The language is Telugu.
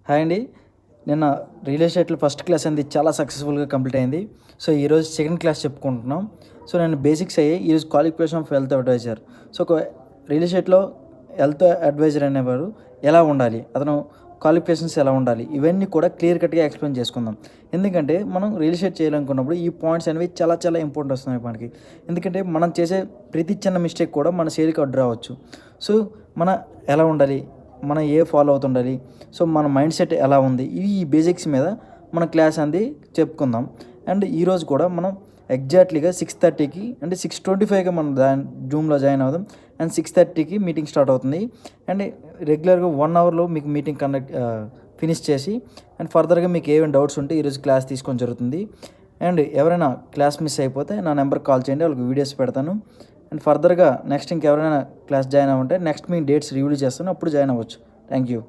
హాయ్ అండి. నిన్న రియల్ ఎస్టేట్లో ఫస్ట్ క్లాస్ అనేది చాలా సక్సెస్ఫుల్గా కంప్లీట్ అయింది. సో ఈరోజు సెకండ్ క్లాస్ చెప్పుకుంటున్నాం. సో నేను బేసిక్స్ అయ్యి ఈరోజు qualification of health advisor. So ఒక రియల్ ఎస్టేట్లో హెల్త్ అడ్వైజర్ అనేవారు ఎలా ఉండాలి, అతను క్వాలిఫికేషన్స్ ఎలా ఉండాలి, ఇవన్నీ కూడా క్లియర్ కట్గా ఎక్స్ప్లెయిన్ చేసుకుందాం. ఎందుకంటే మనం రియల్ ఎస్టేట్ చేయాలనుకున్నప్పుడు ఈ పాయింట్స్ అనేవి చాలా చాలా ఇంపార్టెంట్ వస్తున్నాయి మనకి. ఎందుకంటే మనం చేసే ప్రతి చిన్న మిస్టేక్ కూడా మన సేల్కి అడ్డు రావచ్చు. సో మన ఎలా ఉండాలి, మనం ఏ ఫాలో అవుతుండాలి, సో మన మైండ్ సెట్ ఎలా ఉంది, ఈ బేసిక్స్ మీద మన క్లాస్ అనేది చెప్పుకుందాం. అండ్ ఈరోజు కూడా మనం ఎగ్జాక్ట్లీగా 6:30కి అంటే 6:25కి మనం జూమ్లో జాయిన్ అవుదాం. అండ్ 6:30కి మీటింగ్ స్టార్ట్ అవుతుంది. అండ్ రెగ్యులర్గా 1 అవర్లో మీకు మీటింగ్ ఫినిష్ చేసి అండ్ ఫర్దర్గా మీకు ఏమైనా డౌట్స్ ఉంటే ఈరోజు క్లాస్ తీసుకోవడం జరుగుతుంది. అండ్ ఎవరైనా క్లాస్ మిస్ అయిపోతే నా నెంబర్కి కాల్ చేయండి, వాళ్ళకి వీడియోస్ పెడతాను. అండ్ ఫర్దర్గా నెక్స్ట్ ఇంకెవరైనా క్లాస్ జాయిన్ అవ్వంటే నెక్స్ట్ మీ డేట్స్ రివ్యూ చేస్తాను, అప్పుడు జాయిన్ అవ్వచ్చు. Thank you.